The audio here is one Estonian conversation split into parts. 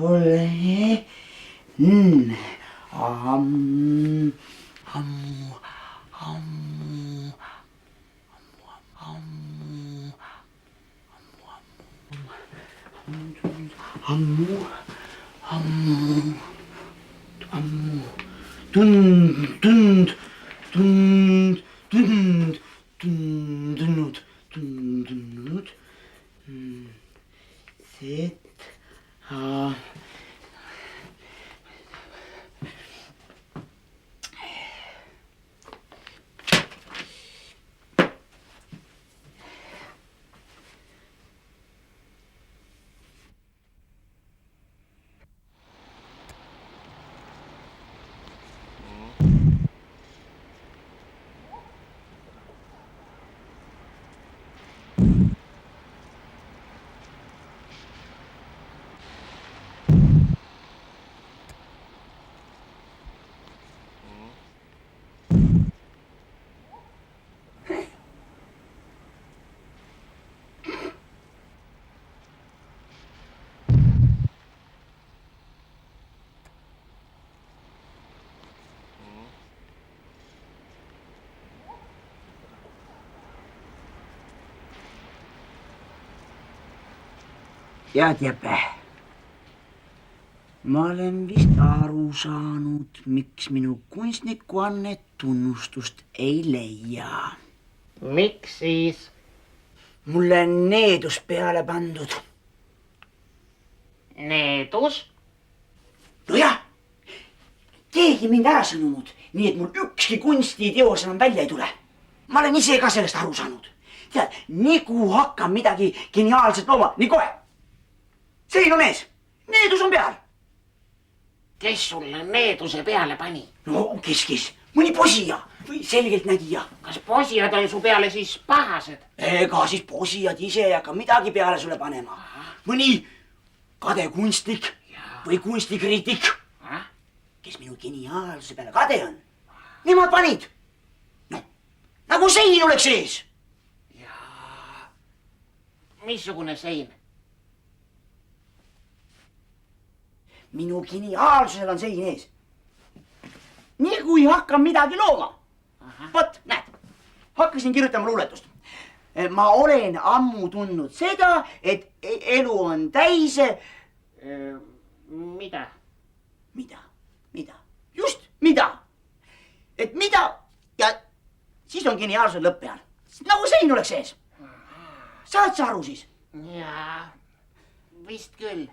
ole ammu, ammu, ammu, ammu, ammu, ammu, ammu, tundunud, see tead, Jeppe, ma olen vist aru saanud, miks minu kunstnikuannet tunnustust ei leia. Miks siis? Mulle on needus peale pandud. Needus? Nojah, keegi mind ära sõnunud, nii et mul ükski kunstiteos enam välja ei tule. Ma olen ise ka sellest aru saanud. Tead, nii kui hakkab midagi geniaalset looma, nii kohe. Sein on ees, needus on peal. Kes sulle needuse peale pani? No kes? Mõni posija või selgeltnägija. Kas posijad on su peale siis pahased? Ega siis posijad ise ei hakka midagi peale sulle panema. Mõni kade kunstnik või kunstikriitik, kes minu geniaalsuse peale kade on. Nemad panid. No, nagu sein oleks ees. Jaa. Missugune sein? Minu geniaalsusel on sein ees. Nii kui hakkan midagi looma. Vot, näed, hakkasin kirjutama luuletust. Ma olen ammu tundnud seda, et elu on täise. Mida? Mida? Just, mida? Et mida ja siis on geniaalsuse lõpp peal. Nagu sein oleks ees. Saad sa aru siis? Jaa, vist küll.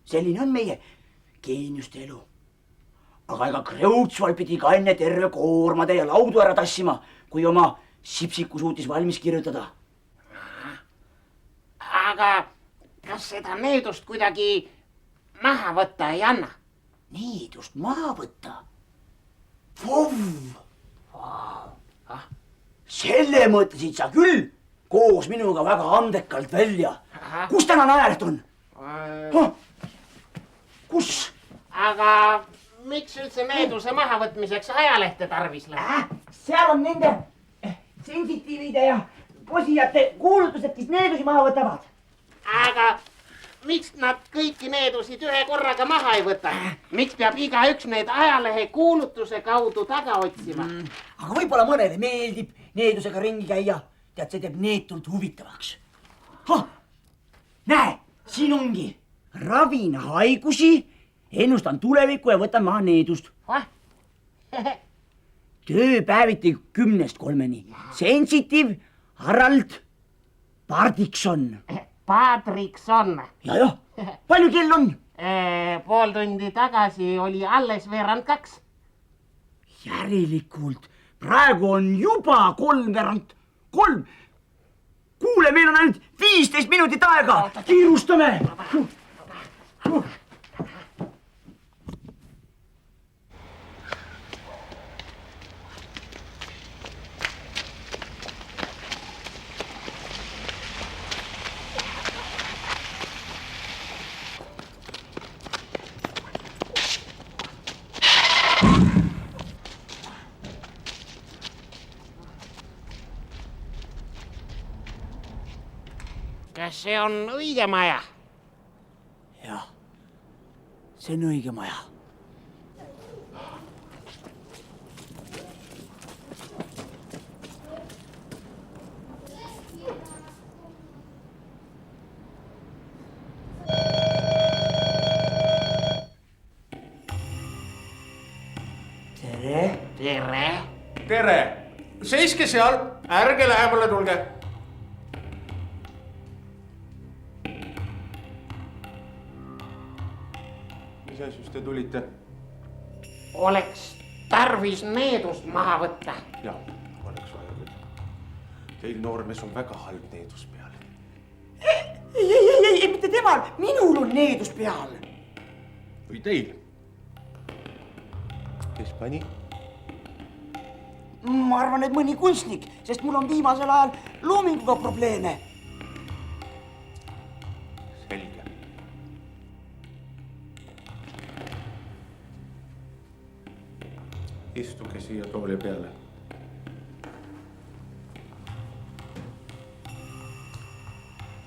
Selline on meie geeniuste elu. Aga ega Kreutzwald pidi ka enne terve koormade ja laudu ära tassima, kui oma sipsiku suutis valmis kirjutada. Aga kas seda needust kuidagi maha võtta ei anna? Needust maha võtta? Selle mõtlesid sa küll koos minuga väga andekalt välja. Kus tänane ajaleht on? Kus? Aga miks üldse needuse mahavõtmiseks ajalehte tarvis läheb? Seal on nende sensitiivide ja posijate kuulutused, kes needusi maha võtavad. Aga miks nad kõiki needusid ühe korraga maha ei võta? Miks peab igaüks need ajalehe kuulutuse kaudu taga otsima? Aga võib-olla mõnele meeldib needusega ringi käia. Tead, see teeb neetult huvitavaks. Näe, siin ongi. Ravin haigusi, ennustan tulevikku ja võtan maha needust. Tööpäeviti 10-3. Sensitive Harald Pardikson. Padrikson. Jah, palju kell on? Pool tundi tagasi oli alles 1:02. Järelikult praegu on juba 3:03. Kuule, meil on ainult 15 minutit aega. Kiirustame. Kas see on õige maja? see on õige maja. Tere! Tere! Seiske seal, ärge lähemale tulge. Mis asjus te tulite? Oleks tarvis needust maha võtta. Jaa, oleks vaja küll. Teil noormees on väga halb needus peal. Ei, mitte temal, minul on needus peal. Või teil? Kes pani? Ma arvan, et mõni kunstnik, sest mul on viimasel ajal loominguga probleeme. Selge. Istuge siia tooli peale.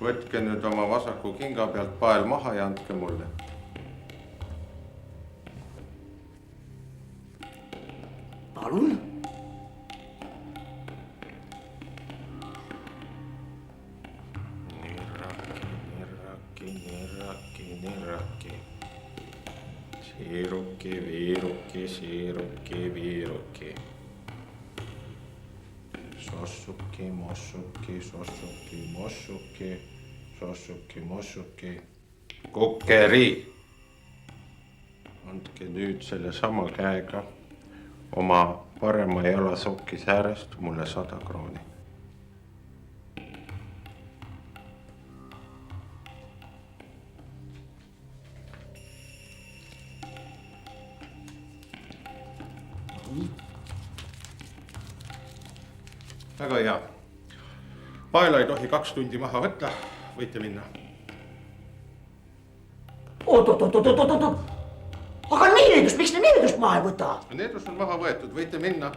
Võtke nüüd oma vasaku kinga pealt pael maha ja andke mulle. Palun. Nirraki. Siiruki. Sossuki. Kukkeri. Andke nüüd selle sama käega oma parema jala sokki säärest mulle 100 krooni. Väga hea. Paela ei tohi 2 tundi maha võtta. Võite minna. Oot. Aga needust, miks te needust maha ei võta? Needus on maha võetud, võite minna.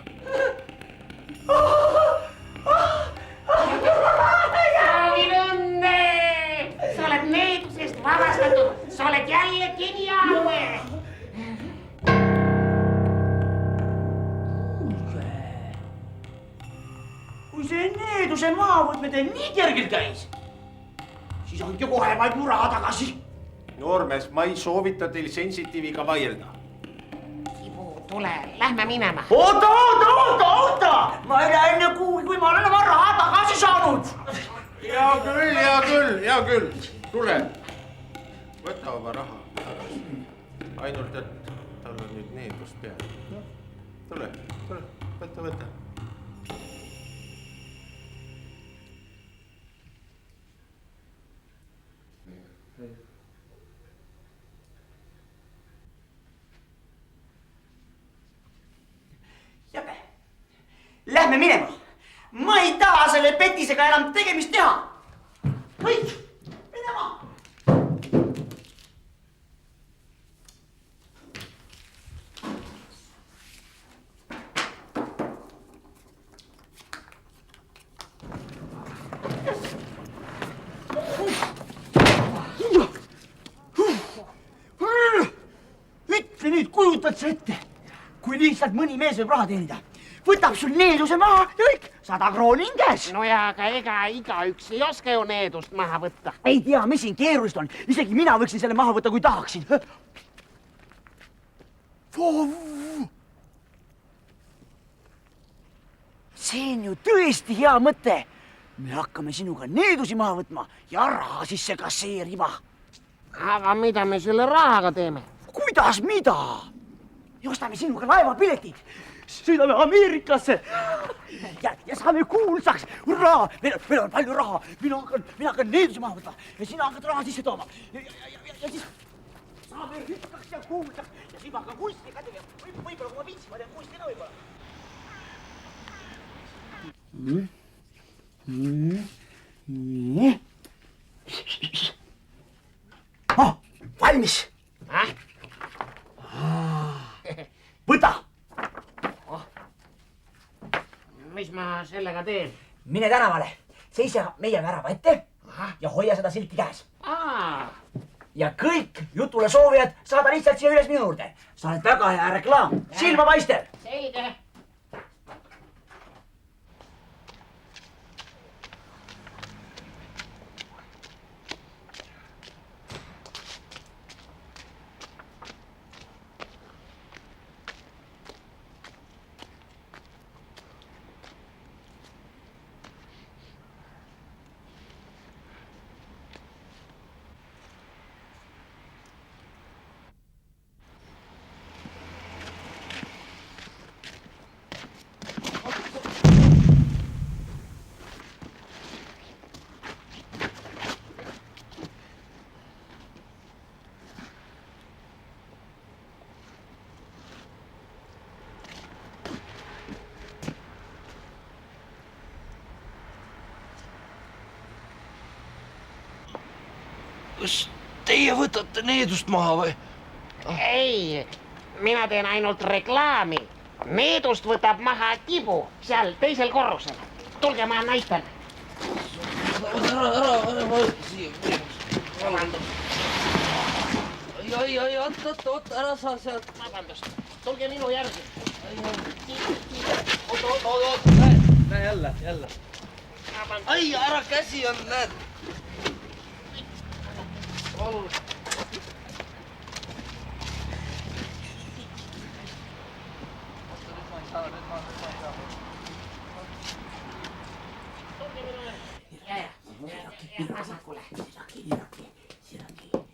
Soovin õnne! Sa oled needusest vabastatud. Sa oled jälle geniaalne. Kui see needuse mahavõtmine nii kergelt käis, siis andke kohe vaid mu raha tagasi. Noormees, ma ei soovita teil sensitiiviga vaielda. Kibu, tule, lähme minema. Oota! Ma ei lähe enne kuhugi, kui ma olen oma raha tagasi saanud. Hea küll. Tule. Võta oma raha tagasi. Ainult, et tal on nüüd needus peal. Tule. Võta. Jäbe, lähme minema. Ma ei taha selle petisega enam tegemist teha. Kõik, minema. Ütle nüüd, kujutad sa ette, kui lihtsalt mõni mees võib raha teenida. Võtab sul needuse maha ja kõik, 100 krooni on käes. No ja aga ega igaüks ei oska ju needust maha võtta. Ei tea, mis siin keerulist on. Isegi mina võiksin selle maha võtta, kui tahaksin. See on ju tõesti hea mõte. Me hakkame sinuga needusi maha võtma ja raha sisse kasseerima. Aga mida me selle rahaga teeme? Kuidas mida? Ja ostame sinuga laevapiletid. Sõidame Ameerikasse ja saame kuulsaks. Hurraa! Meil on palju raha. Mina hakkan needusi maha võtma ja sina hakkad raha sisse tooma. Ja siis saame rikkaks ja kuulsaks ja siis ma hakkan kunstiga tegema. Võib-olla kui ma viitsin, ma teen kunstina võib-olla. Nii. Valmis. Võta. Mis ma sellega teen? Mine tänavale, seise meie värava ette ja hoia seda silti käes. ja kõik jutule soovijad saada lihtsalt siia üles minu juurde. Sa oled väga hea reklaam, silmapaistev. Selge. Kas teie võtate needust maha või? Ei, mina teen ainult reklaami. Needust võtab maha Tibu seal teisel korrusel. Tulge, ma näitan. Ära siia. Oot, ära saa sealt. Vabandust, tulge minu järgi. Oot, näe jälle. Ai, ära käsi on, näed. Palun.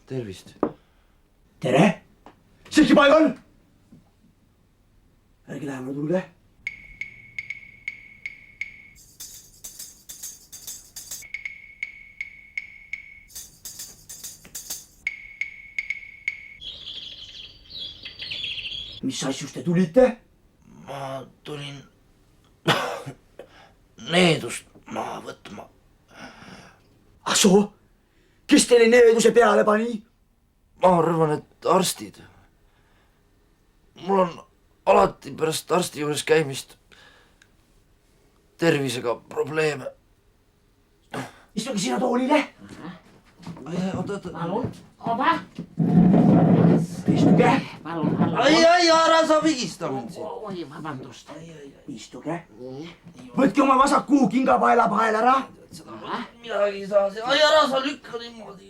Tervist. Tere! Sihki paigal! Ärge lähemale tulge. Mis asjus te tulite? Ma tulin needust maha võtma. Ah soo? Kes teile needuse peale pani? Ma arvan, et arstid. Mul on alati pärast arsti juures käimist tervisega probleeme. Istuge sinna toolile. Oot. Palun, oba. Istuge. Palun, alla. Ai, ära sa vigista mind siin. Oi, vabandust. Istuge. Võtke oma vasaku kingapaela pael ära. Midagi ei saa. Ai, ära sa lükka niimoodi.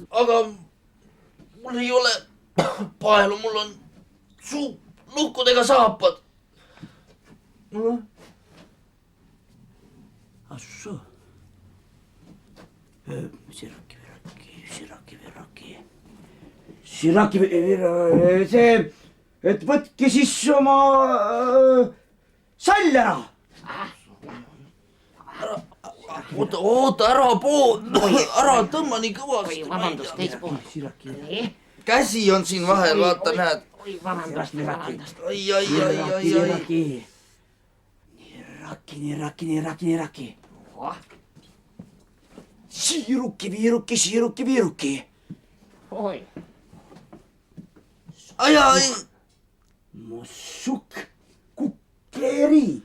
Aga mul ei ole paelu, mul on suu lukkudega saapad. Asså. Siraki, see, et võtke siis oma sall ära. Oota, ära tõmba nii kõvasti. Oi, vabandust, teispool. Käsi on siin vahel, vaata, näed. Oi, vabandust. Ai. Niraki. Siiruki. Oi. Ai. Mossuk, kukeri.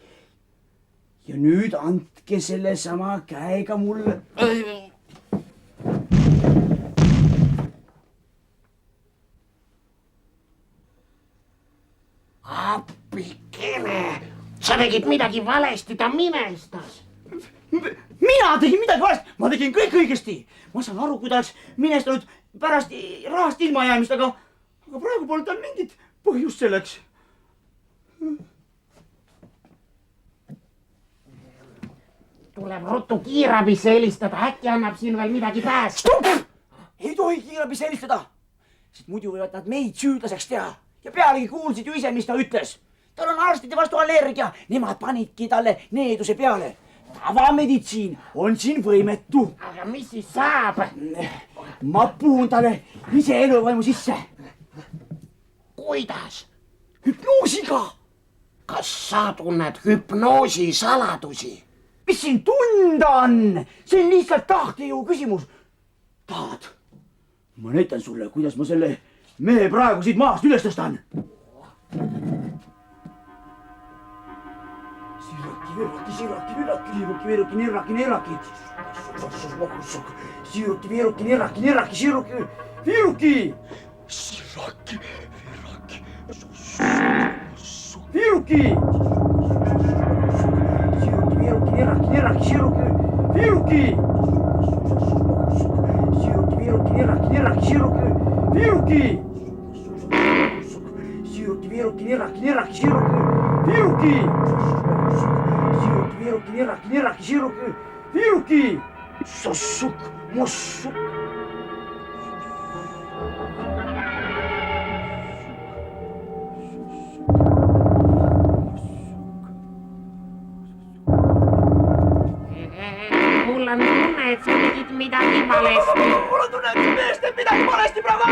Ja nüüd andke selle sama käega mulle. Appikene, sa tegid midagi valesti, ta minestas. Mina tegin midagi valesti, ma tegin kõik õigesti. Ma saan aru, kui ta oleks minestanud pärast rahast ilma jäämist, aga praegu pole tal mingit põhjust selleks. Tuleb ruttu kiirabisse helistada, äkki annab siin veel midagi päästa. Stopp! Ei tohi kiirabisse helistada, sest muidu võivad nad meid süüdlaseks teha. Ja pealegi kuulsid ju ise, mis ta ütles. Tal on arstide vastu allergia, nemad panidki talle needuse peale. Tavameditsiin on siin võimetu. Aga mis siis saab? Ma puhun talle ise eluvaimu sisse. Kuidas? Hüpnoosiga. Kas sa tunned hüpnoosi saladusi? Mis siin tunda on? See on lihtsalt tahtejõu küsimus. Tahad? Ma näitan sulle, kuidas ma selle mehe praegu siit maast üles tõstan. Siraki, nirraki. Siiruki, viiruki, nirraki, nirraki, siiruki, viiruki! Sirraki, virraki, viiruki! Siiruki, viiruki, nirraki, nirraki, siiruki, viiruki! Siiruki, viiruki, nirraki, nirraki, siiruki, viiruki! Siiruki, viiruki, nirraki, nirraki, siiruki, viiruki! Siiruki, viiruki, nirraki, nirraki, siiruki, viiruki! Sossuk, mossuk. Mulla on tunne, et sa tegid midagi valesti. Mul on tunne, et sa mees teeb midagi valesti praegu!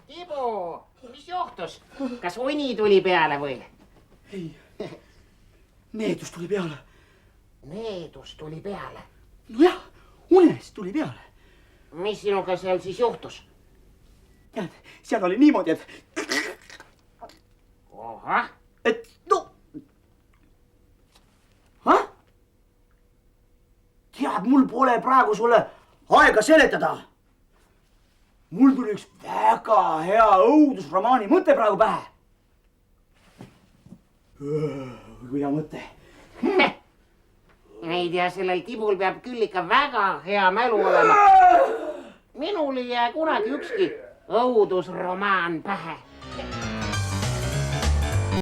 Tibu, mis juhtus? Kas uni tuli peale või? Ei, needus tuli peale. Needus tuli peale. Nojah, unes tuli peale. Mis sinuga seal siis juhtus? Tead, seal oli niimoodi, et... Ohah. Et no... Tead, mul pole praegu sulle aega seletada. Mul tuli üks väga hea õudusromaani mõte praegu pähe. Kui hea mõte. Ei tea, sellel Tibul peab küll ikka väga hea mälu olema. Minul ei jää kunagi ükski õudusromaan pähe.